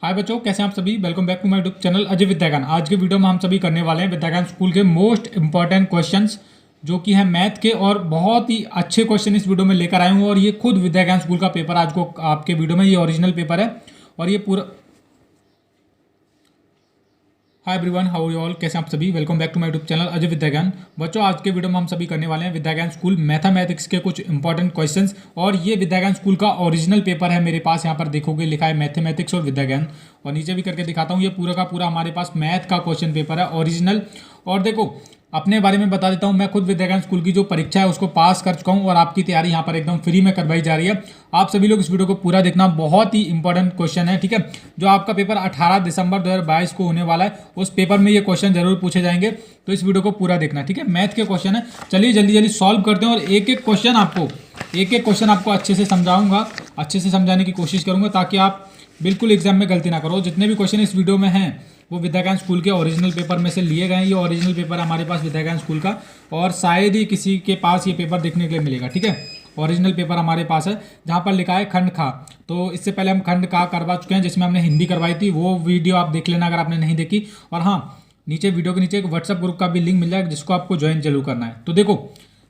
हाय बच्चों, कैसे हैं आप सभी। Welcome back to my YouTube channel Ajay Vidyagaan. आज के वीडियो में हम सभी करने वाले हैं विद्यागान स्कूल के मोस्ट इंपॉर्टेंट क्वेश्चंस जो कि हैं मैथ के, और बहुत ही अच्छे क्वेश्चन इस वीडियो में लेकर आए हूँ। और ये खुद विद्यागान स्कूल का पेपर आज को आपके वीडियो में, ये ओरिजिनल पेपर है और ये पूरा। Hi everyone, how are you all, कैसे हैं आप सभी। Welcome back to my YouTube channel Ajay Vidyagaan. बच्चों, आज के वीडियो में हम सभी करने वाले हैं विद्यागान स्कूल मैथमेटिक्स के कुछ इंपॉर्टेंट क्वेश्चंस। और ये विद्यागान स्कूल का ओरिजिनल पेपर है मेरे पास। यहाँ पर देखोगे लिखा है मैथमेटिक्स और विद्यागान, और नीचे भी करके दिखाता हूँ। ये पूरा का पूरा हमारे पास मैथ का क्वेश्चन पेपर है ओरिजिनल। और देखो, अपने बारे में बता देता हूँ, मैं खुद विद्यागान स्कूल की जो परीक्षा है उसको पास कर चुका हूँ और आपकी तैयारी यहाँ पर एकदम फ्री में करवाई जा रही है। आप सभी लोग इस वीडियो को पूरा देखना, बहुत ही इंपॉर्टेंट क्वेश्चन है, ठीक है। जो आपका पेपर 18 दिसंबर 2022 को होने वाला है, उस पेपर में ये क्वेश्चन जरूर पूछे जाएंगे, तो इस वीडियो को पूरा देखना, ठीक है। मैथ के क्वेश्चन है, चलिए जल्दी जल्दी सॉल्व करते हैं। और एक एक क्वेश्चन आपको अच्छे से समझाऊंगा, अच्छे से समझाने की कोशिश करूंगा, ताकि आप बिल्कुल एग्जाम में गलती ना करो। जितने भी क्वेश्चन इस वीडियो में हैं वो विद्यागान स्कूल के ओरिजिनल पेपर में से लिए गए हैं। ये ओरिजिनल पेपर है हमारे पास विद्यागान स्कूल का, और शायद ही किसी के पास ये पेपर देखने के लिए मिलेगा, ठीक है। ओरिजिनल पेपर हमारे पास है, जहाँ पर लिखा है खंड खा। तो इससे पहले हम खंड खा करवा चुके हैं, जिसमें हमने हिंदी करवाई थी। वो वीडियो आप देख लेना अगर आपने नहीं देखी। और हाँ, नीचे वीडियो के नीचे एक व्हाट्सएप ग्रुप का भी लिंक मिल जाएगा, जिसको आपको ज्वाइन जरूर करना है। तो देखो,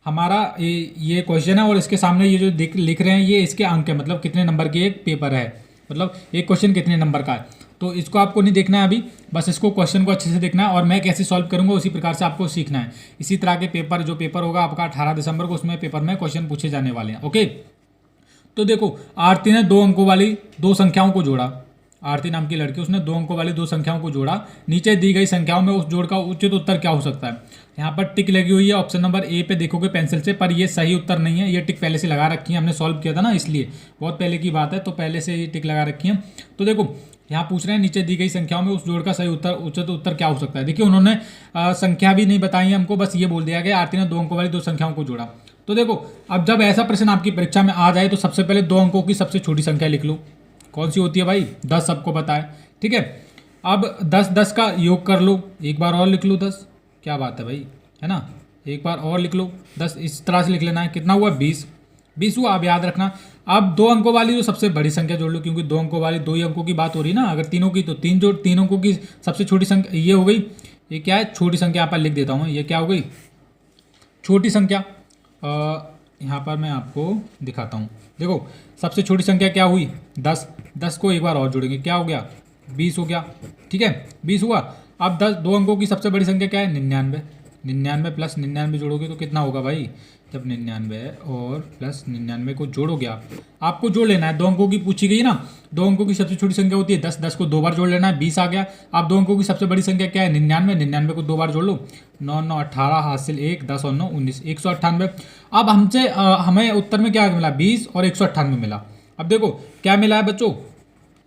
हमारा ये क्वेश्चन है, और इसके सामने ये जो लिख रहे हैं, ये इसके अंक है, मतलब कितने नंबर की एक पेपर है, मतलब एक क्वेश्चन कितने नंबर का है। तो इसको आपको नहीं देखना है अभी, बस इसको क्वेश्चन को अच्छे से देखना है, और मैं कैसे सॉल्व करूंगा उसी प्रकार से आपको सीखना है। इसी तरह के पेपर, जो पेपर होगा आपका 18 दिसंबर को, उसमें पेपर में क्वेश्चन पूछे जाने वाले हैं, ओके। तो देखो, आरती ने 2 अंकों वाली 2 संख्याओं को जोड़ा। आरती नाम की लड़की, उसने 2 अंकों वाली 2 संख्याओं को जोड़ा। नीचे दी गई संख्याओं में उस जोड़ का उचित उत्तर क्या हो सकता है। यहाँ पर टिक लगी हुई है ऑप्शन नंबर ए पे, देखोगे पेंसिल से, पर ये सही उत्तर नहीं है। ये टिक पहले से लगा रखी है, हमने सॉल्व किया था ना, इसलिए बहुत पहले की बात है, तो पहले से ये टिक लगा रखी है। तो देखो, यहाँ पूछ रहे हैं नीचे दी गई संख्याओं में उस जोड़ का सही उत्तर, उचित उत्तर क्या हो सकता है। देखिए, उन्होंने संख्या भी नहीं बताई है हमको, बस ये बोल दिया गया आरती ने 2 अंकों वाली 2 संख्याओं को जोड़ा। तो देखो, अब जब ऐसा प्रश्न आपकी परीक्षा में आ जाए, तो सबसे पहले 2 अंकों की सबसे छोटी संख्या लिख लो। कौन सी होती है भाई? 10 सबको बताए, ठीक है। अब 10 का योग कर लो, एक बार और लिख लो 10। क्या बात है भाई, है ना। एक बार और लिख लो 10, इस तरह से लिख लेना है। कितना हुआ? 20 हुआ। अब याद रखना, अब 2 अंकों वाली जो सबसे बड़ी संख्या जोड़ लो, क्योंकि 2 अंकों वाली 2 ही अंकों की बात हो रही है ना। अगर तीनों की तो 3 जोड़, 3 अंकों की सबसे छोटी संख्या ये हो गई। ये क्या है? छोटी संख्या। यहाँ पर लिख देता हूँ, ये क्या हो गई? छोटी संख्या। यहाँ पर मैं आपको दिखाता हूँ। देखो, सबसे छोटी संख्या क्या हुई? 10 को एक बार और जोड़ेंगे, क्या हो गया? 20 हो गया, ठीक है। 20 हुआ। अब 2 अंकों की सबसे बड़ी संख्या क्या है? 99। 99 प्लस 99 जोड़ोगे तो कितना होगा भाई? जब 99 और प्लस 99 को जोड़ोगे, आपको जोड़ लेना है। 2 अंकों की पूछी गई ना, 2 अंकों की सबसे छोटी संख्या होती है 10। 10 को 2 बार जोड़ लेना है, 20 आ गया। अब 2 अंकों की सबसे बड़ी संख्या क्या है? 99। 99 को 2 बार जोड़ लो, 9 9 18, हासिल 1, 10 और 9 19, 198। अब हमसे हमें उत्तर में क्या मिला? 20 और 198 मिला। अब देखो क्या मिला है बच्चों?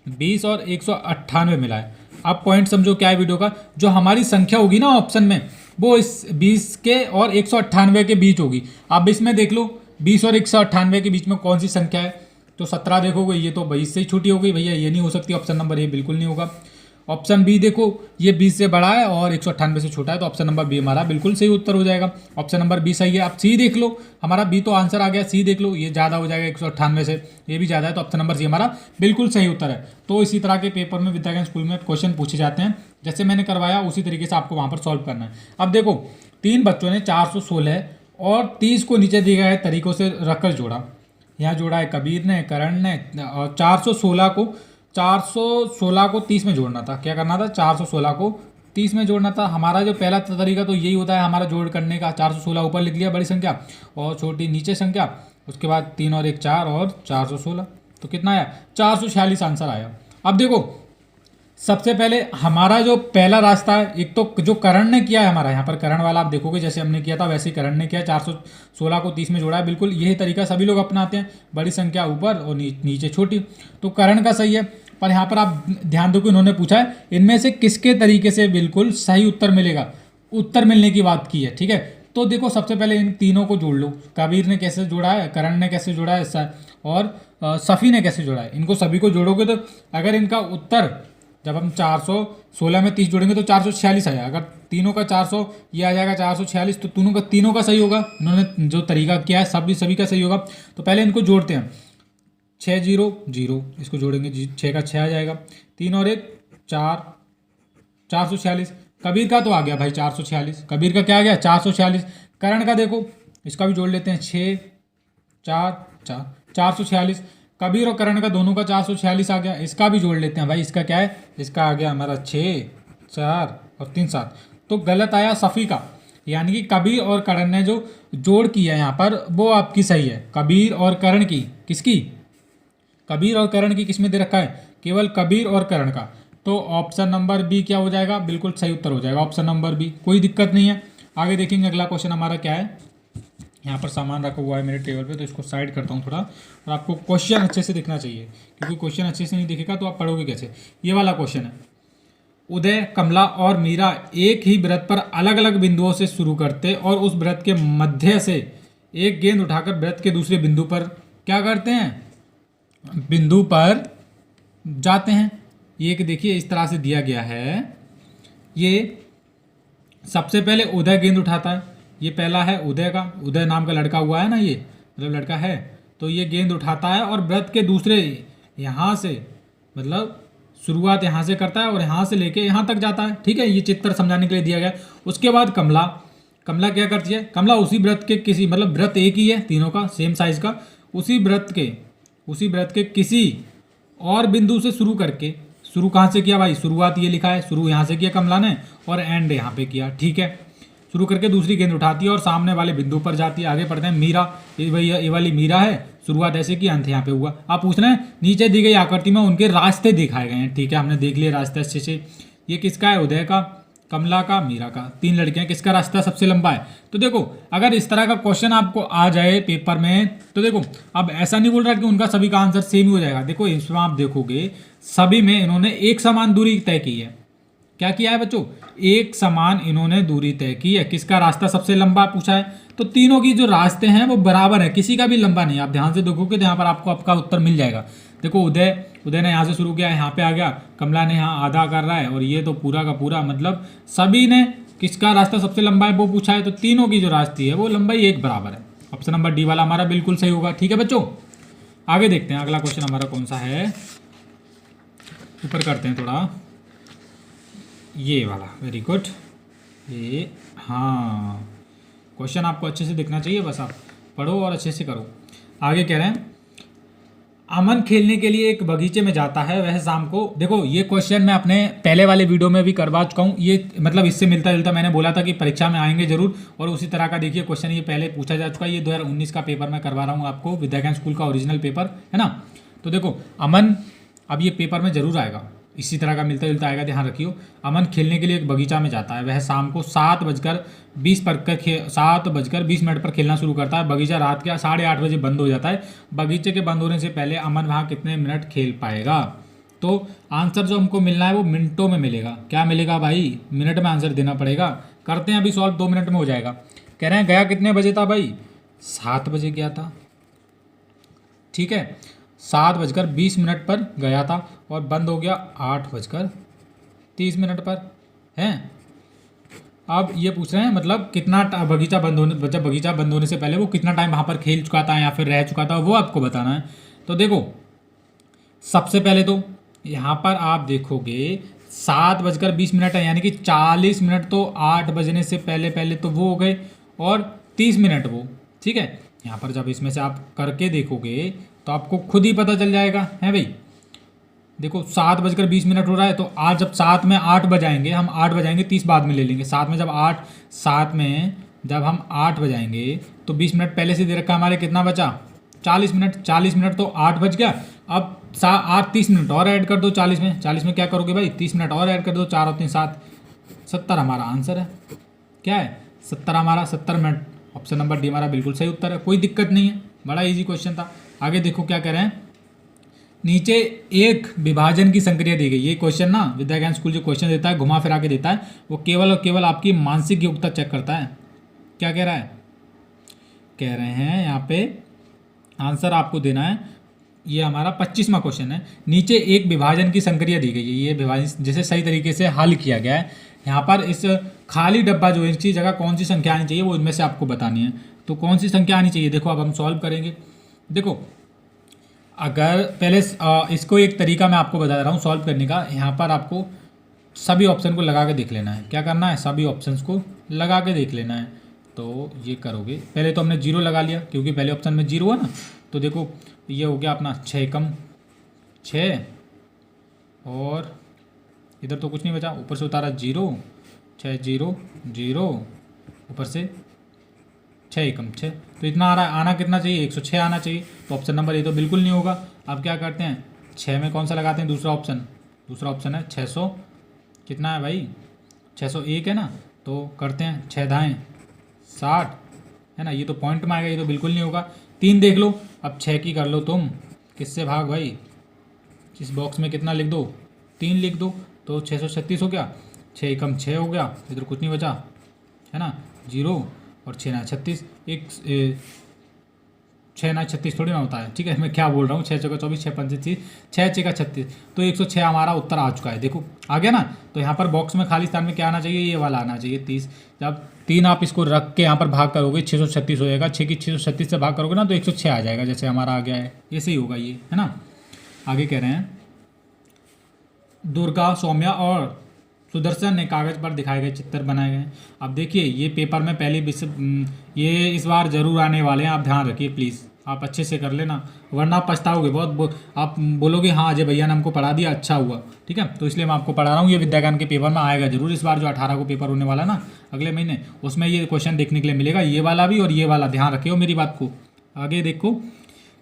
20 और 198 मिला है। अब पॉइंट समझो क्या है वीडियो का। जो हमारी संख्या होगी ना ऑप्शन में, वो इस 20 के और 198 के बीच होगी। अब इसमें देख लो, 20 और 198 के बीच में कौन सी संख्या है? तो 17 देखोगे, ये तो 20 से ही छोटी हो गई भैया, ये नहीं हो सकती। ऑप्शन नंबर ए बिल्कुल नहीं होगा। ऑप्शन बी देखो, ये 20 से बड़ा है और 198 से छोटा है, तो ऑप्शन नंबर बी हमारा बिल्कुल सही उत्तर हो जाएगा। ऑप्शन नंबर बी सही है। अब सी देख लो, हमारा बी तो आंसर आ गया। सी देख लो, ये ज़्यादा हो जाएगा 198 से, ये भी ज़्यादा है, तो ऑप्शन नंबर सी हमारा बिल्कुल सही उत्तर है। तो इसी तरह के पेपर में विद्यागान स्कूल में क्वेश्चन पूछे जाते हैं, जैसे मैंने करवाया उसी तरीके से आपको वहाँ पर सॉल्व करना है। अब देखो, 3 बच्चों ने 416 और 30 को नीचे दिए गए तरीकों से रखकर जोड़ा। यहाँ जोड़ा है कबीर ने, करण ने, और 416 को 30 में जोड़ना था। क्या करना था? 416 को 30 में जोड़ना था। हमारा जो पहला तरीका तो यही होता है हमारा जोड़ करने का। 416 ऊपर लिख लिया बड़ी संख्या, और छोटी नीचे संख्या, उसके बाद 3 और 1 4 और 416, तो कितना आया? 446 आंसर आया। अब देखो, सबसे पहले हमारा जो पहला रास्ता है, एक तो जो करण ने किया है हमारा, यहाँ पर करण वाला आप देखोगे, जैसे हमने किया था वैसे ही करण ने किया। 416 को 30 में जोड़ा है, बिल्कुल यही तरीका सभी लोग अपनाते हैं। बड़ी संख्या ऊपर और नीचे छोटी, तो करण का सही है। पर यहाँ पर आप ध्यान दो कि उन्होंने पूछा है इनमें से किसके तरीके से बिल्कुल सही उत्तर मिलेगा। उत्तर मिलने की बात की है, ठीक है। तो देखो, सबसे पहले इन तीनों को जोड़ लो। कबीर ने कैसे जोड़ा है, करण ने कैसे जोड़ा है, और सफ़ी ने कैसे जोड़ा है। इनको सभी को जोड़ोगे तो अगर इनका उत्तर, जब हम 416 में 30 जोड़ेंगे तो 446 आएगा। अगर तीनों का 400 ये आ जाएगा 446, तो तीनों का सही होगा। उन्होंने जो तरीका किया है सभी का सही होगा। तो पहले इनको जोड़ते हैं। 6 जीरो जीरो, इसको जोड़ेंगे 6 का 6 आ जाएगा, 3 और 1 4, 446। कबीर का तो आ गया भाई 446, कबीर का क्या आ गया 446। करण का देखो, इसका भी जोड़ लेते हैं 6 4 4, 446। कबीर और करण का दोनों का 446 आ गया, इसका भी जोड़ लेते हैं भाई, इसका क्या है, इसका आ गया हमारा 6 4 और 3 7। तो गलत आया सफ़ी का, यानी कि कबीर और करण ने जो जोड़ किया यहाँ पर वो आपकी सही है। कबीर और करण की, किसकी, कबीर और करण की किसमें दे रखा है, केवल कबीर और करण का। तो ऑप्शन नंबर बी क्या हो जाएगा, बिल्कुल सही उत्तर हो जाएगा ऑप्शन नंबर बी, कोई दिक्कत नहीं है। आगे देखेंगे अगला क्वेश्चन हमारा क्या है। यहाँ पर सामान रखा हुआ है मेरे टेबल पे, तो इसको साइड करता हूँ थोड़ा, और आपको क्वेश्चन अच्छे से दिखना चाहिए, क्योंकि क्वेश्चन अच्छे से नहीं दिखेगा तो आप पढ़ोगे कैसे। ये वाला क्वेश्चन है, उदय, कमला और मीरा एक ही व्रत पर अलग अलग बिंदुओं से शुरू करते और उस व्रत के मध्य से एक गेंद उठाकर व्रत के दूसरे बिंदु पर क्या करते हैं, बिंदु पर जाते हैं। ये कि देखिए इस तरह से दिया गया है, ये सबसे पहले उदय गेंद उठाता है, ये पहला है उदय का, उदय नाम का लड़का हुआ है ना, ये मतलब लड़का है, तो ये गेंद उठाता है और व्रत के दूसरे यहाँ से, मतलब शुरुआत यहाँ से करता है और यहाँ से लेके यहाँ तक जाता है। ठीक है, ये चित्र समझाने के लिए दिया गया। उसके बाद कमला, कमला क्या करती है, कमला उसी व्रत के किसी, मतलब व्रत एक ही है तीनों का, सेम साइज का, उसी व्रत के किसी और बिंदु से शुरू करके, शुरू कहाँ से किया भाई, शुरुआत ये लिखा है, शुरू यहाँ से किया कमला ने और एंड यहाँ पे किया। ठीक है, शुरू करके दूसरी गेंद उठाती है और सामने वाले बिंदु पर जाती है। आगे पढ़ते हैं, मीरा, ये वाली मीरा है, शुरुआत ऐसे की, अंत यहाँ पे हुआ। आप पूछ रहे हैं नीचे दी गई आकृति में उनके रास्ते दिखाए गए हैं। ठीक है, हमने देख लिए रास्ते अच्छे से। ये किसका है, उदय का, कमला का, मीरा का, 3 लड़कियां, किसका रास्ता सबसे लंबा है। तो देखो अगर इस तरह का क्वेश्चन आपको आ जाए पेपर में, तो देखो अब ऐसा नहीं बोल रहा कि उनका सभी का आंसर सेम ही हो जाएगा। देखो इसमें आप देखोगे सभी में इन्होंने एक समान दूरी तय की है। क्या किया है बच्चों, एक समान इन्होंने दूरी तय की है। किसका रास्ता सबसे लंबा पूछा है, तो तीनों की जो रास्ते हैं वो बराबर है, किसी का भी लंबा नहीं। आप ध्यान से देखोगे तो यहाँ पर आपको आपका उत्तर मिल जाएगा। देखो उदय ने यहाँ से शुरू किया, यहाँ पे आ गया, कमला ने यहाँ आधा कर रहा है, और ये तो पूरा का पूरा, मतलब सभी ने किसका रास्ता सबसे लंबा है वो पूछा है, तो तीनों की जो रास्ती है वो लंबाई एक बराबर है। ऑप्शन नंबर डी वाला हमारा बिल्कुल सही होगा। ठीक है बच्चों, आगे देखते हैं अगला क्वेश्चन हमारा कौन सा है, ऊपर करते हैं थोड़ा, ये वाला, वेरी गुड। ये हाँ, क्वेश्चन आपको अच्छे से दिखना चाहिए, बस आप पढ़ो और अच्छे से करो। आगे कह रहे हैं, अमन खेलने के लिए एक बगीचे में जाता है, वह शाम को, देखो ये क्वेश्चन मैं अपने पहले वाले वीडियो में भी करवा चुका हूँ, ये मतलब इससे मिलता जुलता, मैंने बोला था कि परीक्षा में आएंगे जरूर, और उसी तरह का देखिए क्वेश्चन ये पहले पूछा जा चुका है। ये 2019 का पेपर मैं करवा रहा हूँ आपको, विद्या ज्ञान स्कूल का ओरिजिनल पेपर है ना। तो देखो अमन, अब ये पेपर में जरूर आएगा, इसी तरह का मिलता जुलता आएगा, ध्यान रखियो। अमन खेलने के लिए एक बगीचा में जाता है, वह शाम को 7:20 पर खेलना शुरू करता है। बगीचा रात के 8:30 बजे बंद हो जाता है। बगीचे के बंद होने से पहले अमन वहाँ कितने मिनट खेल पाएगा। तो आंसर जो हमको मिलना है वो मिनटों में मिलेगा। क्या मिलेगा भाई, मिनट में आंसर देना पड़ेगा। करते हैं अभी सॉल्व, 2 मिनट में हो जाएगा। कह रहे हैं गया कितने बजे था भाई, 7 बजे गया था। ठीक है, 7:20 पर गया था और बंद हो गया 8:30 पर है। अब ये पूछ रहे हैं मतलब कितना बगीचा बंद होने से पहले वो कितना टाइम वहाँ पर खेल चुका था या फिर रह चुका था, वो आपको बताना है। तो देखो सबसे पहले तो यहाँ पर आप देखोगे 7:20 है, यानी कि 40 मिनट तो 8 बजने से पहले पहले तो वो हो गए, और 30 मिनट वो। ठीक है, यहाँ पर जब इसमें से आप करके देखोगे तो आपको खुद ही पता चल जाएगा है भाई। देखो 7:20 हो रहा है, तो आज जब 7 में 8 बजाएंगे, हम 8 बजाएंगे 30 बाद में ले लेंगे। 7 में जब 8 बजाएंगे तो 20 मिनट पहले से दे रखा, हमारे कितना बचा 40 मिनट। 40 मिनट तो 8 बज गया। अब 8 30 मिनट और ऐड कर दो 40 में। 40 में क्या करोगे भाई, 30 मिनट और ऐड कर दो, 4 और 3 7, 70 हमारा आंसर है। क्या है 70 हमारा, 70 मिनट। ऑप्शन नंबर डी हमारा बिल्कुल सही उत्तर है, कोई दिक्कत नहीं है, बड़ा इजी क्वेश्चन था। आगे देखो क्या कह रहे हैं, नीचे एक विभाजन की संक्रिया दी गई। ये क्वेश्चन ना विद्या ज्ञान स्कूल जो क्वेश्चन देता है घुमा फिरा के देता है, वो केवल और केवल आपकी मानसिक योग्यता चेक करता है। क्या कह रहा है, कह रहे हैं यहाँ पे आंसर आपको देना है। ये हमारा 25वां क्वेश्चन है। नीचे एक विभाजन की संक्रिया दी गई है, ये विभाजन जिसे सही तरीके से हल किया गया है। यहाँ पर इस खाली डब्बा जो है इसकी जगह कौन सी संख्या आनी चाहिए वो इनमें से आपको बतानी है। तो कौन सी संख्या आनी चाहिए, देखो अब हम सॉल्व करेंगे। देखो अगर पहले इसको एक तरीका मैं आपको बता रहा हूँ सॉल्व करने का। यहाँ पर आपको सभी ऑप्शन को लगा के देख लेना है। क्या करना है, सभी ऑप्शंस को लगा के देख लेना है। तो ये करोगे, पहले तो हमने जीरो लगा लिया क्योंकि पहले ऑप्शन में जीरो है ना। तो देखो ये हो गया अपना 6 एकम 6, और इधर तो कुछ नहीं बचा, ऊपर से उतारा जीरो, 6 जीरो जीरो, ऊपर से 6 एकम 6। तो इतना आ रहा है, आना कितना चाहिए, 106 आना चाहिए। तो ऑप्शन नंबर ए तो बिल्कुल नहीं होगा। अब क्या करते हैं, 6 में कौन सा लगाते हैं, दूसरा ऑप्शन। दूसरा ऑप्शन है 600, कितना है भाई, 601 है ना। तो करते हैं 6 दाएँ 60 है ना, ये तो पॉइंट में आएगा, ये तो बिल्कुल नहीं होगा। 3 देख लो, अब 6 की कर लो तुम, किससे भाग भाई, इस बॉक्स में कितना लिख दो, 3 लिख दो, तो 636 हो गया। 6 एकम 6 हो गया, इधर कुछ नहीं बचा है ना, जीरो, और 6 ना 36, 6 ना 36 थोड़ी ना होता है, ठीक है। मैं क्या बोल रहा हूँ, 6 चौका 24, 6 पंचे 30, 6 छः का 36, तो 106 हमारा उत्तर आ चुका है। देखो आ गया ना। तो यहाँ पर बॉक्स में खाली स्थान में क्या आना चाहिए, ये वाला आना चाहिए 30। जब 3 आप इसको रख के यहाँ पर भाग करोगे 636 हो जाएगा, 6 की 636 से भाग करोगे ना तो 106 आ जाएगा, जैसे हमारा आ गया है, ऐसे ही होगा ये, है ना। आगे कह रहे हैं, दुर्गा, सौम्या और सुदर्शन ने कागज़ पर दिखाए गए चित्र बनाए गए। अब देखिए ये पेपर में पहले ये इस बार जरूर आने वाले हैं, आप ध्यान रखिए प्लीज़, आप अच्छे से कर लेना, वरना आप पछताओगे बहुत। आप बोलोगे हाँ अजय भैया ने हमको पढ़ा दिया, अच्छा हुआ, ठीक है। तो इसलिए मैं आपको पढ़ा रहा हूँ, ये विद्याज्ञान के पेपर में आएगा जरूर इस बार, जो 18 को पेपर होने वाला ना अगले महीने, उसमें ये क्वेश्चन देखने के लिए मिलेगा, ये वाला भी और ये वाला, ध्यान रखियो मेरी बात को। आगे देखो,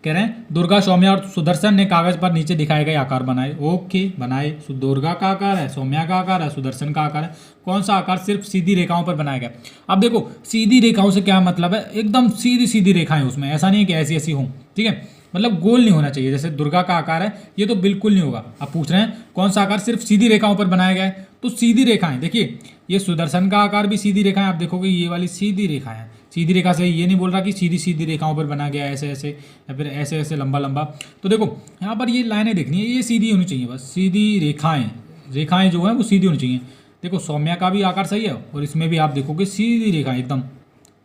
कह रहे हैं दुर्गा, सौम्या और सुदर्शन ने कागज पर नीचे दिखाए गए आकार बनाए। ओके बनाए, दुर्गा का आकार है, सौम्या का आकार है, सुदर्शन का आकार है। कौन सा आकार सिर्फ सीधी रेखाओं पर बनाया गया। अब देखो सीधी रेखाओं से क्या मतलब है, एकदम सीधी सीधी रेखाएं उसमें, ऐसा नहीं है कि ऐसी ऐसी हों, ठीक है, मतलब गोल नहीं होना चाहिए। जैसे दुर्गा का आकार है, ये तो बिल्कुल नहीं होगा। अब पूछ रहे हैं कौन सा आकार सिर्फ सीधी रेखाओं पर बनाया गया है, तो सीधी रेखाएं, देखिए ये सुदर्शन का आकार भी सीधी रेखाएं, आप देखोगे ये वाली सीधी रेखा है। सीधी रेखा से ये नहीं बोल रहा कि सीधी सीधी रेखाओं पर बना गया ऐसे ऐसे या फिर ऐसे ऐसे लंबा लंबा। तो देखो यहाँ पर ये लाइनें देखनी है, ये सीधी होनी चाहिए, बस सीधी रेखाएं, रेखाएं जो है वो सीधी होनी चाहिए। देखो सौम्या का भी आकार सही है, और इसमें भी आप देखोगे सीधी रेखा एकदम,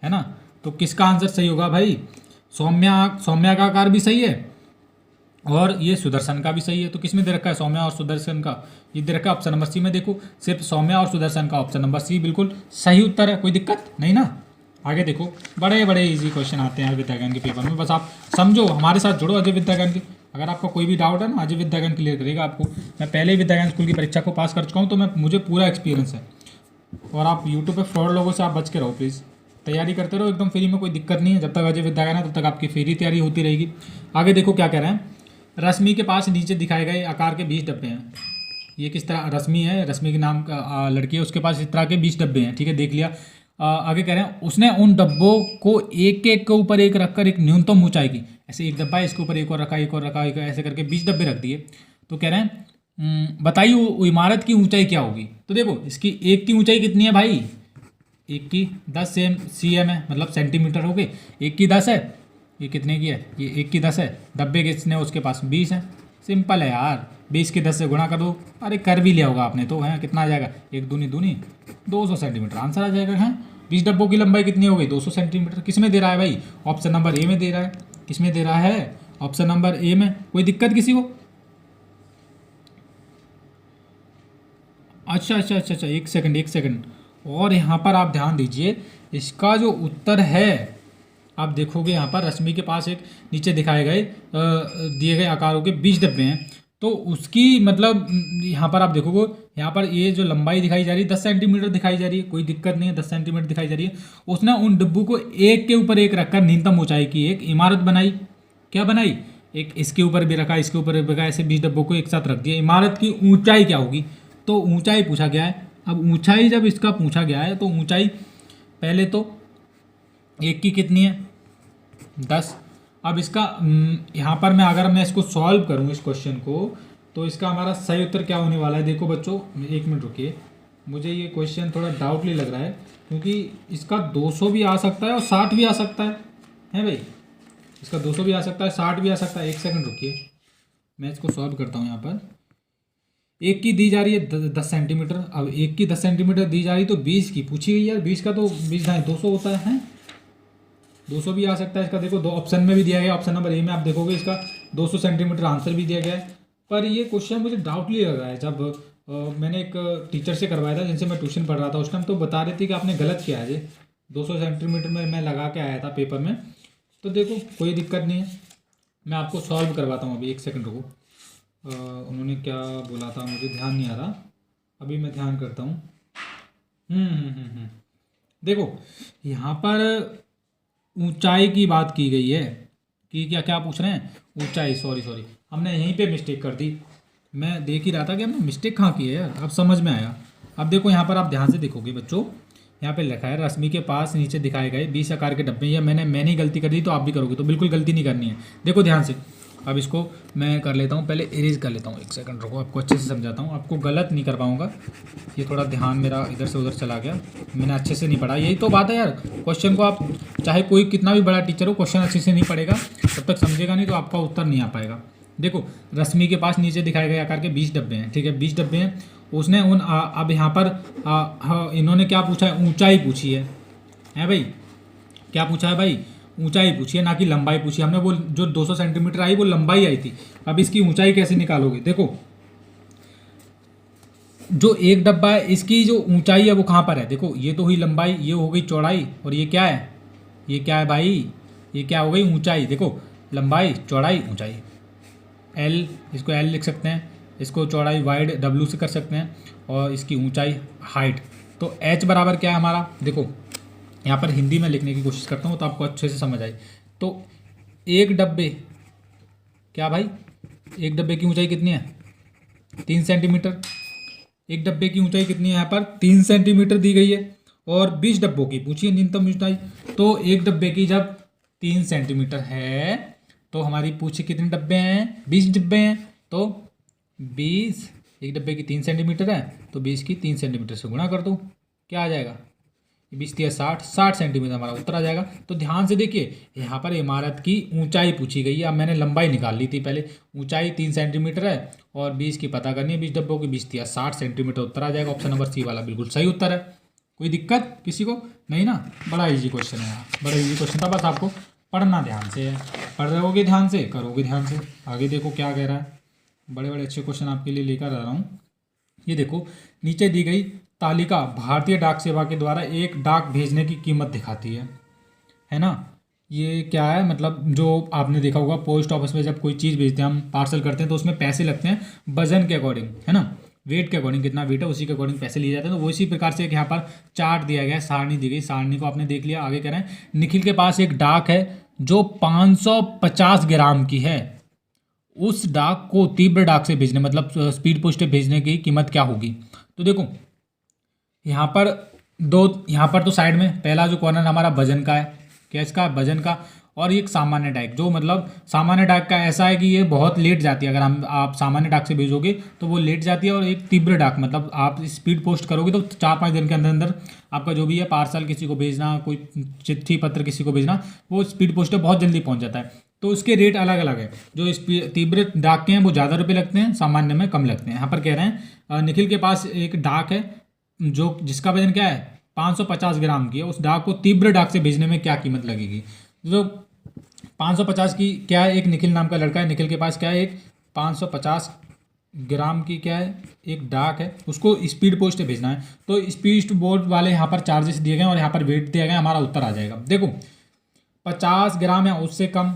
है ना। तो किसका आंसर सही होगा भाई, सौम्या का आकार भी सही है और ये सुदर्शन का भी सही है। तो किसमें दे रखा है, सौम्या और सुदर्शन का, ये दे रखा है ऑप्शन नंबर सी में। देखो सिर्फ सौम्या और सुदर्शन का, ऑप्शन नंबर सी बिल्कुल सही उत्तर है, कोई दिक्कत नहीं ना। आगे देखो, बड़े बड़े इजी क्वेश्चन आते हैं विद्याज्ञान के पेपर में, बस आप समझो, हमारे साथ जुड़ो अजय विद्याज्ञान के। अगर आपका कोई भी डाउट है ना, अजय विद्याज्ञान क्लियर करेगा आपको। मैं पहले ही विद्याज्ञान स्कूल की परीक्षा को पास कर चुका हूँ, तो मुझे पूरा एक्सपीरियंस है। और आप यूट्यूब पे फ्रॉड लोगों से आप बच के रहो प्लीज़, तैयारी करते रहो एकदम फ्री में, कोई दिक्कत नहीं है। जब तक अजय विद्याज्ञान है तब तक आपकी फ्री तैयारी होती रहेगी। आगे देखो क्या कह रहे हैं, रश्मि के पास नीचे दिखाए गए आकार के 20 डब्बे हैं। ये किस तरह, रश्मि है, रश्मि के नाम का लड़की है, उसके पास इस तरह के 20 डब्बे हैं, ठीक है, देख लिया। आगे कह रहे हैं उसने उन डब्बों को एक एक के ऊपर एक रखकर एक न्यूनतम ऊंचाई की, ऐसे एक डब्बा है, इसके ऊपर एक और रखा, एक और रखा, एक ऐसे करके 20 डब्बे रख दिए। तो कह रहे हैं बताइए वो इमारत की ऊंचाई क्या होगी। तो देखो इसकी एक की ऊंचाई कितनी है भाई, एक की 10 cm है, मतलब सेंटीमीटर हो गए, एक की 10 है, ये कितने की है, ये एक की 10 है, डब्बे कितने उसके पास 20 है। सिंपल है यार, 20 की 10 से गुणा कर दो, अरे कर भी लिया होगा आपने तो, है कितना आ जाएगा, एक दूनी दूनी 200 सेंटीमीटर आंसर आ जाएगा। है 20 डब्बों की लंबाई कितनी हो गई, 200 सेंटीमीटर। किस में दे रहा है भाई, ऑप्शन नंबर ए में दे रहा है। किस में दे रहा है, ऑप्शन नंबर ए में। कोई दिक्कत किसी को, अच्छा अच्छा अच्छा अच्छा, एक सेकंड। और यहाँ पर आप ध्यान दीजिए, इसका जो उत्तर है आप देखोगे, यहाँ पर रश्मि के पास एक नीचे दिखाए गए दिए गए आकारों के 20 डब्बे हैं, तो उसकी मतलब यहाँ पर आप देखोगे, यहाँ पर ये जो लंबाई दिखाई जा रही है 10 सेंटीमीटर दिखाई जा रही है, कोई दिक्कत नहीं है, 10 सेंटीमीटर दिखाई जा रही है। उसने उन डिब्बों को एक के ऊपर एक रखकर न्यूनतम ऊंचाई की एक इमारत बनाई। क्या बनाई, एक इसके ऊपर भी रखा, इसके ऊपर भी रखा, ऐसे 20 डब्बों को एक साथ रख दिया। इमारत की ऊंचाई क्या होगी, तो ऊंचाई पूछा गया है। अब ऊंचाई जब इसका पूछा गया है, तो ऊंचाई पहले तो एक की कितनी है, 10। अब इसका यहाँ पर मैं अगर मैं इसको सॉल्व करूँ इस क्वेश्चन को, तो इसका हमारा सही उत्तर क्या होने वाला है। देखो बच्चों, एक मिनट रुकिए, मुझे ये क्वेश्चन थोड़ा डाउटली लग रहा है, क्योंकि इसका 200 भी आ सकता है और 60 भी आ सकता है भाई, इसका 200 भी आ सकता है, 60 भी आ सकता है। एक सेकंड रुकिए, मैं इसको सॉल्व करता हूँ। यहाँ पर एक की दी जा रही है 10 सेंटीमीटर, अब एक की 10 सेंटीमीटर दी जा रही, तो 20 की पूछी गई यार, 20 का तो 20 200 होता है। 200 भी आ सकता है इसका। देखो दो ऑप्शन में भी दिया गया, ऑप्शन नंबर ए में आप देखोगे इसका 200 सेंटीमीटर आंसर भी दिया गया है। पर ये क्वेश्चन मुझे डाउटली लग रहा है। जब मैंने एक टीचर से करवाया था जिनसे मैं ट्यूशन पढ़ रहा था उस टाइम, तो बता रही थी कि आपने गलत किया है। ये 200 सेंटीमीटर में मैं लगा के आया था पेपर में। तो देखो कोई दिक्कत नहीं है, मैं आपको सॉल्व करवाता हूँ अभी, एक सेकंड रुको। उन्होंने क्या बोला था मुझे ध्यान नहीं आ रहा, अभी मैं ध्यान करता हूँ। देखो यहाँ पर ऊंचाई की बात की गई है कि क्या क्या पूछ रहे हैं, ऊंचाई। सॉरी हमने यहीं पे मिस्टेक कर दी। मैं देख ही रहा था कि हमने मिस्टेक कहाँ की है यार, अब समझ में आया। अब देखो यहाँ पर आप ध्यान से देखोगे बच्चों, यहाँ पे लिखा है रश्मि के पास नीचे दिखाए गए 20 आकार के डब्बे। या मैंने ही गलती कर दी तो आप भी करोगे, तो बिल्कुल गलती नहीं करनी है। देखो ध्यान से, अब इसको मैं कर लेता हूँ, पहले इरेज कर लेता हूँ। एक सेकंड रुको, आपको अच्छे से समझाता हूँ, आपको गलत नहीं कर पाऊँगा। ये थोड़ा ध्यान मेरा इधर से उधर चला गया, मैंने अच्छे से नहीं पढ़ा। यही तो बात है यार, क्वेश्चन को आप चाहे कोई कितना भी बड़ा टीचर हो, क्वेश्चन अच्छे से नहीं पढ़ेगा तब तक समझेगा नहीं, तो आपका उत्तर नहीं आ पाएगा। देखो रश्मि के पास नीचे दिखाए गए आकार के 20 डब्बे हैं, ठीक है 20 डब्बे हैं। उसने उन अब यहाँ पर इन्होंने क्या पूछा है, ऊंचाई पूछी है भाई। क्या पूछा है भाई, ऊंचाई पूछी है, ना कि लंबाई पूछी। हमने वो जो 200 सेंटीमीटर आई वो लंबाई आई थी। अब इसकी ऊंचाई कैसे निकालोगे, देखो जो एक डब्बा है इसकी जो ऊंचाई है वो कहाँ पर है, देखो ये तो हुई लंबाई, ये हो गई चौड़ाई, और ये क्या है, ये क्या है भाई, ये क्या हो गई ऊंचाई। देखो लंबाई चौड़ाई ऊंचाई, एल, इसको एल लिख सकते हैं, इसको चौड़ाई वाइड डब्ल्यू से कर सकते हैं, और इसकी ऊंचाई हाइट। तो एच बराबर क्या है हमारा, देखो यहाँ पर हिंदी में लिखने की कोशिश करता हूँ तो आपको अच्छे से समझ आए। तो एक डब्बे, क्या भाई, एक डब्बे की ऊंचाई कितनी है, 3 सेंटीमीटर। एक डब्बे की ऊंचाई कितनी है, यहाँ पर 3 सेंटीमीटर दी गई है, और 20 डब्बों की पूछिए न्यूनतम ऊंचाई। तो एक डब्बे की जब 3 सेंटीमीटर है तो हमारी पूछिए कितने डब्बे हैं, 20 डब्बे हैं। तो 20, एक डब्बे की 3 सेंटीमीटर है तो 20 की 3 सेंटीमीटर से गुणा कर दो, क्या आ जाएगा, 20 या 60 सेंटीमीटर हमारा उत्तर आ जाएगा। तो ध्यान से देखिए, यहाँ पर इमारत की ऊंचाई पूछी गई है। अब मैंने लंबाई निकाल ली थी पहले, ऊंचाई 3 सेंटीमीटर है और 20 की पता करनी है, 20 डब्बों की 20 या 60 सेंटीमीटर, उत्तर आ जाएगा। ऑप्शन नंबर सी वाला बिल्कुल सही उत्तर है। कोई दिक्कत किसी को नहीं ना, बड़ा इजी क्वेश्चन है, बड़ा इजी क्वेश्चन था, बस आपको पढ़ना ध्यान से है, पढ़ रहोगे ध्यान से, करोगे ध्यान से। आगे देखो क्या कह रहा है, बड़े बड़े अच्छे क्वेश्चन आपके लिए लेकर आ रहा हूँ। ये देखो नीचे दी गई तालिका भारतीय डाक सेवा के द्वारा एक डाक भेजने की कीमत दिखाती है ना। ये क्या है, मतलब जो आपने देखा होगा पोस्ट ऑफिस में जब कोई चीज़ भेजते हैं हम, पार्सल करते हैं, तो उसमें पैसे लगते हैं वजन के अकॉर्डिंग, है ना, वेट के अकॉर्डिंग, कितना वेट है उसी के अकॉर्डिंग पैसे लिए जाते हैं। तो वो इसी प्रकार से एक यहाँ पर चार्ट दिया गया है, सारणी दी गई, सारणी को आपने देख लिया। आगे कह रहे हैं निखिल के पास एक डाक है जो 550 ग्राम की है, उस डाक को तीव्र डाक से भेजने, मतलब स्पीड पोस्ट से भेजने की कीमत क्या होगी। तो देखो यहाँ पर यहाँ पर तो साइड में पहला जो कॉर्नर हमारा वजन का है, क्या इसका, वजन का, और एक सामान्य डाक, जो मतलब सामान्य डाक का ऐसा है कि ये बहुत लेट जाती है। अगर आप सामान्य डाक से भेजोगे तो वो लेट जाती है, और एक तीव्र डाक मतलब आप स्पीड पोस्ट करोगे तो 4-5 दिन के अंदर अंदर आपका जो भी है पार्सल किसी को भेजना, कोई चिट्ठी पत्र किसी को भेजना, वो स्पीड पोस्ट पे बहुत जल्दी पहुंच जाता है। तो उसके रेट अलग अलग है, जो तीव्र डाक के हैं वो ज़्यादा रुपये लगते हैं, सामान्य में कम लगते हैं। यहाँ पर कह रहे हैं निखिल के पास एक डाक है जो जिसका वजन क्या है 550 ग्राम की है, उस डाक को तीव्र डाक से भेजने में क्या कीमत लगेगी। तो 550 की क्या है, एक निखिल नाम का लड़का है, निखिल के पास क्या है, एक 550 ग्राम की क्या है एक डाक है, उसको स्पीड पोस्ट से भेजना है। तो स्पीड पोस्ट वाले यहाँ पर चार्जेस दिए गए और यहाँ पर वेट दिया गया, हमारा उत्तर आ जाएगा। देखो 50 ग्राम या उससे कम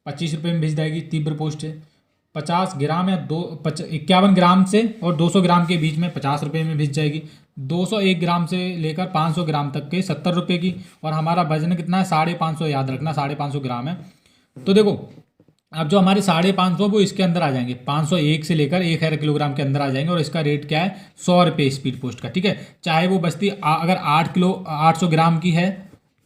25 रुपये में भेज जाएगी तीव्र पोस्ट से, 50 ग्राम या 51 ग्राम से और 200 ग्राम के बीच में 50 रुपये में भेज जाएगी, 201 ग्राम से लेकर 500 ग्राम तक के 70 रुपये की, और हमारा वजन कितना है 550, याद रखना 550 ग्राम है। तो देखो अब जो हमारे 550 वो इसके अंदर आ जाएंगे, 501 से लेकर 1000 किलोग्राम के अंदर आ जाएंगे, और इसका रेट क्या है 100 रुपये स्पीड पोस्ट का, ठीक है। चाहे वो बस्ती अगर 800 ग्राम की है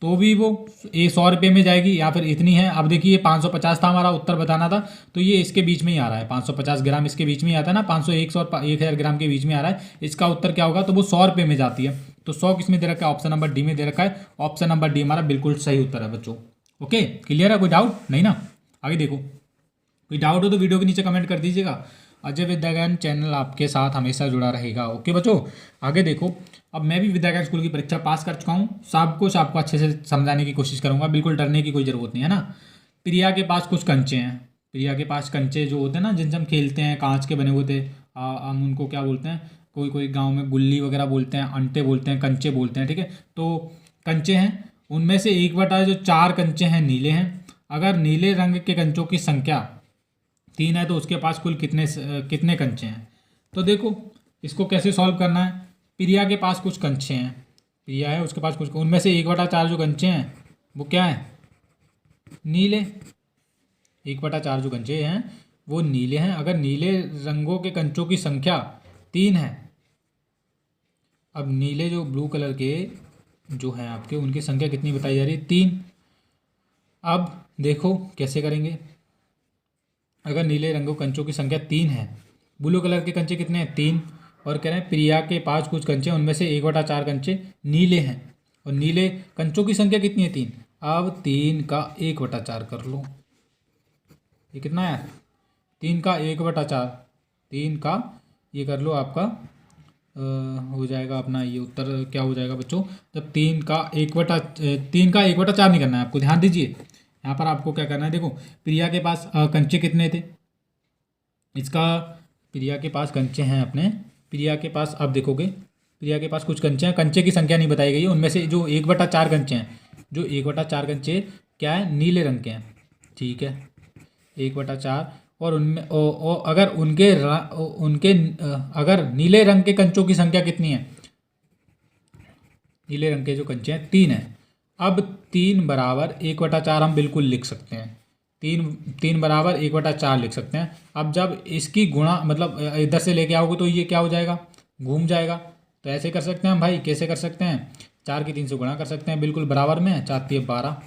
तो भी वो 100 रुपये में जाएगी, या फिर इतनी है। अब देखिए 550 था हमारा उत्तर बताना था, तो ये इसके बीच में ही आ रहा है, 550 ग्राम इसके बीच में ही आता है ना, 501 और 1000 ग्राम के बीच में आ रहा है, इसका उत्तर क्या होगा, तो वो 100 रुपये में जाती है। तो 100 किस में दे रखा है, ऑप्शन नंबर डी में दे रखा है, ऑप्शन नंबर डी हमारा बिल्कुल सही उत्तर है बच्चों। ओके क्लियर है, कोई डाउट नहीं ना। आगे देखो, कोई डाउट हो तो वीडियो के नीचे कमेंट कर दीजिएगा, अजय विद्या ज्ञान चैनल आपके साथ हमेशा जुड़ा रहेगा। ओके बच्चों, आगे देखो। अब मैं भी विद्या ज्ञान स्कूल की परीक्षा पास कर चुका हूँ, सब कुछ आपको अच्छे से समझाने की कोशिश करूंगा, बिल्कुल डरने की कोई ज़रूरत नहीं है ना। प्रिया के पास कुछ कंचे हैं। प्रिया के पास कंचे जो होते हैं ना, जिनसे हम खेलते हैं, कांच के बने हुए थे, हम उनको क्या बोलते हैं, कोई कोई गांव में गुल्ली वगैरह बोलते हैं, अंटे बोलते हैं, कंचे बोलते हैं, ठीक है। तो कंचे हैं, उनमें से 1/4 कंचे हैं नीले हैं। अगर नीले रंग के कंचों की संख्या 3 है तो उसके पास कुल कितने कंचे हैं। तो देखो इसको कैसे सॉल्व करना है। प्रिया के पास कुछ कंचे हैं, प्रिया है उसके पास कुछ, उनमें से 1/4 जो कंचे हैं वो क्या है, नीले। 1/4 जो कंचे हैं वो नीले हैं। अगर नीले रंगों के कंचों की संख्या 3 है, अब नीले जो ब्लू कलर के जो हैं आपके, उनकी संख्या कितनी बताई जा रही है, 3। अब देखो कैसे करेंगे। अगर नीले रंगों कंचों की संख्या 3 है, ब्लू कलर के कंचे कितने हैं, 3, और कह रहे हैं प्रिया के पास कुछ कंचे, उनमें से 1/4 कंचे नीले हैं, और नीले कंचों की संख्या कितनी है, 3। अब 3 का 1/4 कर लो, ये कितना है, 3 का 1/4, 3 का ये कर लो आपका हो जाएगा अपना, ये उत्तर क्या हो जाएगा बच्चों, जब 3 का 1/4 नहीं करना है आपको, ध्यान दीजिए। यहाँ पर आपको क्या करना है, देखो प्रिया के पास कंचे कितने थे, इसका प्रिया के पास कंचे हैं अपने, प्रिया के पास अब देखोगे प्रिया के पास कुछ कंचे हैं, कंचे की संख्या नहीं बताई गई है, उनमें से जो 1/4 कंचे हैं, जो 1/4 कंचे क्या है, नीले रंग के हैं, ठीक है। 1/4, और उनमें अगर अगर नीले रंग के कंचों की संख्या कितनी है, नीले रंग के जो कंचे हैं 3 है। अब 3 बराबर 1/4 हम बिल्कुल लिख सकते हैं, 3 बराबर 1/4 लिख सकते हैं। अब जब इसकी गुणा मतलब इधर से लेके आओगे तो ये क्या हो जाएगा, घूम जाएगा। तो ऐसे कर सकते हैं हम भाई, कैसे कर सकते हैं, 4 की 3 से गुणा कर सकते हैं, बिल्कुल बराबर में, 4 3 12,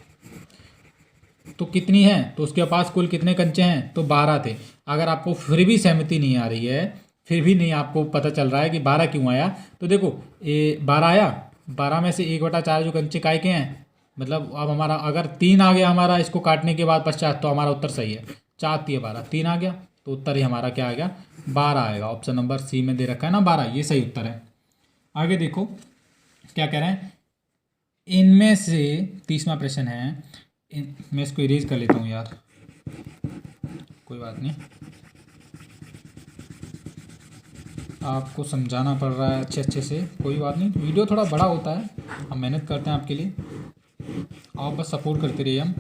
तो कितनी है, तो उसके पास कुल कितने कंचे हैं, तो 12 थे। अगर आपको फिर भी सहमति नहीं आ रही है, फिर भी नहीं आपको पता चल रहा है कि 12 क्यों आया, तो देखो ये 12 आया, 12 में से 1/4 जो कंचे काय के हैं, मतलब अब हमारा अगर 3 आ गया हमारा इसको काटने के बाद पश्चात, तो हमारा उत्तर सही है, 4 3 12, 3 आ गया, तो उत्तर ही हमारा क्या आ गया, 12 आएगा। ऑप्शन नंबर सी में दे रखा है ना 12, ये सही उत्तर है। आगे देखो क्या कह रहे हैं, इनमें से 30वां प्रश्न है, मैं इसको इरेज कर लेता हूँ यार, कोई बात नहीं, आपको समझाना पड़ रहा है अच्छे से, कोई बात नहीं, वीडियो थोड़ा बड़ा होता है, हम मेहनत करते हैं आपके लिए, आप बस सपोर्ट करते रहिए हम।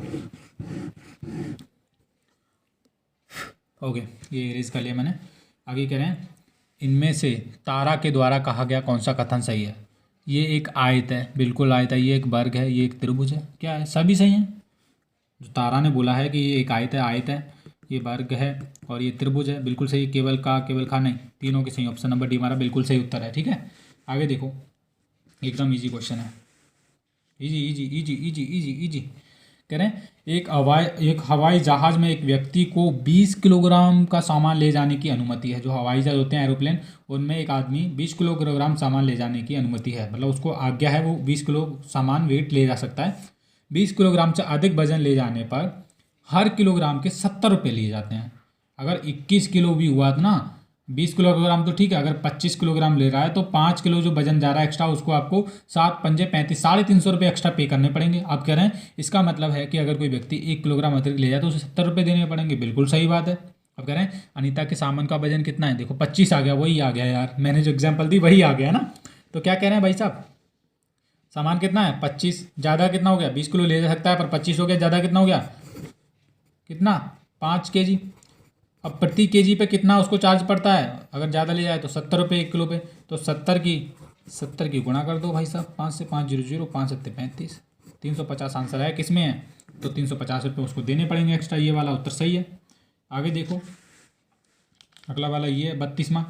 ओके, ये इरेज कर लिया मैंने। आगे कह रहे हैं, इनमें से तारा के द्वारा कहा गया कौन सा कथन सही है। ये एक आयत है, बिल्कुल आयत है, ये एक वर्ग है, ये एक त्रिभुज है, क्या है, सभी सही हैं। जो तारा ने बोला है कि ये एक आयत है, ये वर्ग है, और ये त्रिभुज है, बिल्कुल सही। केवल खा नहीं, तीनों के सही, ऑप्शन नंबर डी हमारा बिल्कुल सही उत्तर है, ठीक है। आगे देखो, एकदम इजी क्वेश्चन है, easy easy easy easy easy easy. कह रहे हैं, एक हवाई जहाज में एक व्यक्ति को 20 किलोग्राम का सामान ले जाने की अनुमति है। जो हवाई जहाज होते हैं एरोप्लेन, उनमें एक आदमी 20 किलोग्राम सामान ले जाने की अनुमति है, मतलब उसको आज्ञा है, वो 20 किलो सामान वेट ले जा सकता है। 20 किलोग्राम से अधिक वजन ले जाने पर हर किलोग्राम के 70 रुपये लिए जाते हैं। अगर 21 किलो भी हुआ तो ना, 20 किलोग्राम तो ठीक है, अगर 25 किलोग्राम ले रहा है तो 5 किलो जो वजन जा रहा है एक्स्ट्रा, उसको आपको 7 पंजे 35 350 रुपये एक्स्ट्रा पे करने पड़ेंगे। आप कह रहे हैं इसका मतलब है कि अगर कोई व्यक्ति 1 किलोग्राम अतिरिक्त ले जाए तो उसे 70 रुपये देने पड़ेंगे, बिल्कुल सही बात है। अब कह रहे हैं अनीता के सामान का वजन कितना है, देखो 25 आ गया, वही आ गया यार, मैंने जो एग्जाम्पल दी वही आ गया ना। तो क्या कह रहे हैं भाई साहब, सामान कितना है 25, ज़्यादा कितना हो गया, 20 किलो ले जा सकता है, पर 25 हो गया, ज़्यादा कितना हो गया, कितना 5 kg। अब प्रति केजी पे कितना उसको चार्ज पड़ता है, अगर ज़्यादा ले जाए तो 70 रुपये 1 किलो पे, तो 70 की गुणा कर दो भाई साहब, 5 से 5 0 0, 5 7 35, 350 आंसर है, किस में है, तो 350 रुपये उसको देने पड़ेंगे एक्स्ट्रा, ये वाला उत्तर सही है। आगे देखो अगला वाला, ये है 32वां।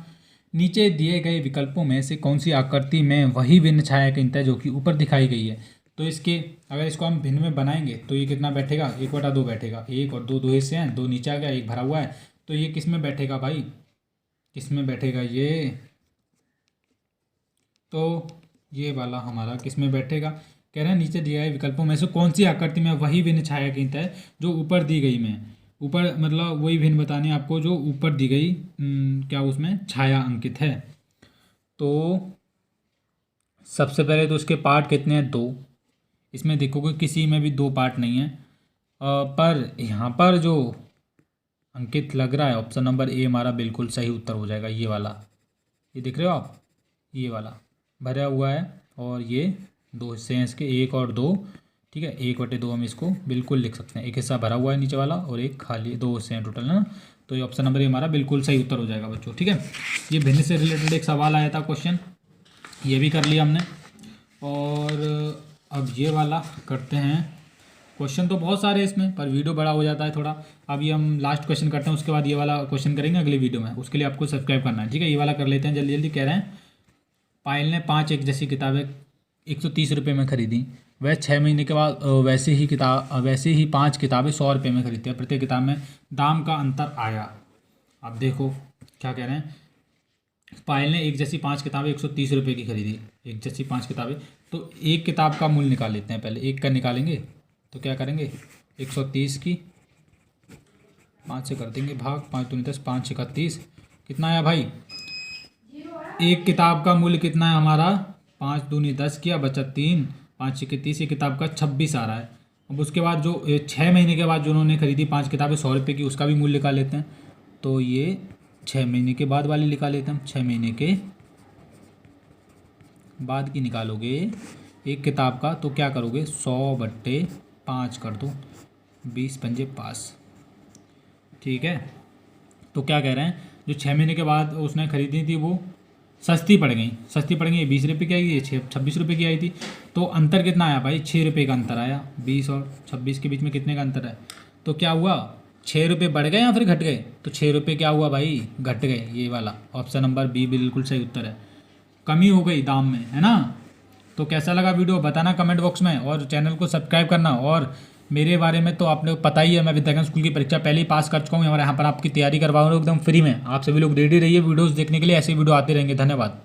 नीचे दिए गए विकल्पों में से कौन सी आकृति में वही भिन्न छायांकित है जो कि ऊपर दिखाई गई है। तो इसके अगर इसको हम भिन्न में बनाएंगे तो ये कितना बैठेगा, 1/2 बैठेगा, 1 और 2 दो हिस्से हैं, 2 नीचे आ गया, 1 भरा हुआ है, तो ये किस में बैठेगा भाई, किस में बैठेगा ये, तो ये वाला हमारा किस में बैठेगा। कह रहे हैं नीचे दिए गए विकल्पों में से कौन सी आकृति में वही भिन्न छायांकित है जो ऊपर दी गई में। ऊपर मतलब वही भिन्न बतानी है आपको जो ऊपर दी गई क्या उसमें छाया अंकित है। तो सबसे पहले तो इसके पार्ट कितने हैं, 2। इसमें देखोगे किसी में भी 2 पार्ट नहीं है, पर यहाँ पर जो अंकित लग रहा है ऑप्शन नंबर ए हमारा बिल्कुल सही उत्तर हो जाएगा। ये वाला, ये दिख रहे हो आप, ये वाला भरा हुआ है और ये 2 हिस्से हैं इसके, 1 और 2। ठीक है, 1/2 हम इसको बिल्कुल लिख सकते हैं। एक हिस्सा भरा हुआ है नीचे वाला और एक खाली, 2 हिस्से हैं टोटल, है ना। तो ये ऑप्शन नंबर ए हमारा बिल्कुल सही उत्तर हो जाएगा बच्चों। ठीक है, ये भिन्न से रिलेटेड एक सवाल आया था क्वेश्चन, ये भी कर लिया हमने। और अब ये वाला करते हैं। क्वेश्चन तो बहुत सारे हैं इसमें, पर वीडियो बड़ा हो जाता है थोड़ा। अभी हम लास्ट क्वेश्चन करते हैं, उसके बाद ये वाला क्वेश्चन करेंगे अगले वीडियो में। उसके लिए आपको सब्सक्राइब करना है। ठीक है, ये वाला कर लेते हैं जल्दी जल्दी। कह रहे हैं पायल ने 5 एक जैसी किताबें 130 रुपये में खरीदी। वह 6 महीने के बाद वैसे ही 5 किताबें 100 रुपये में खरीदती है। प्रत्येक किताब में दाम का अंतर आया। अब देखो क्या कह रहे हैं, पायल ने एक जैसी 5 किताबें 130 रुपये की खरीदी। एक जैसी 5 किताबें, तो एक किताब का मूल्य निकाल लेते हैं। पहले एक का निकालेंगे तो क्या करेंगे, 130 की 5 से कर देंगे भाग, 5 दूनी 10, 5 6 31, कितना आया भाई। एक किताब का मूल्य कितना है हमारा, 5 दूनी 10 किया, बचा 3, 5 6 30, ये किताब का 26 आ रहा है। अब उसके बाद जो 6 महीने के बाद जो उन्होंने खरीदी 5 किताबें 100 रुपये की, उसका भी मूल्य निकाल लेते हैं। तो ये 6 महीने के बाद वाली निकाल लेते हैं हम। 6 महीने के बाद की निकालोगे एक किताब का, तो क्या करोगे, 100/5 कर दो, 20 पंजे पास। ठीक है, तो क्या कह रहे हैं, जो 6 महीने के बाद उसने खरीदी थी वो सस्ती पड़ गई। सस्ती पड़ गई, ये 20 रुपये की आई, ये 26 रुपये की आई थी। तो अंतर कितना आया भाई, 6 रुपये का अंतर आया। 20 और 26 के बीच में कितने का अंतर है, तो क्या हुआ, 6 रुपये बढ़ गए या फिर घट गए, तो 6 रुपये क्या हुआ भाई, घट गए। ये वाला ऑप्शन नंबर बी बिल्कुल सही उत्तर है। कमी हो गई दाम में, है ना। तो कैसा लगा वीडियो बताना कमेंट बॉक्स में, और चैनल को सब्सक्राइब करना। और मेरे बारे में तो आपने पता ही है, मैं विद्या ज्ञान स्कूल की परीक्षा पहले ही पास कर चुका हूँ, और यहाँ पर आपकी तैयारी करवा रहा हूँ एकदम फ्री में। आप सभी लोग रेडी रहिए वीडियोस देखने के लिए, ऐसे वीडियो आते रहेंगे। धन्यवाद।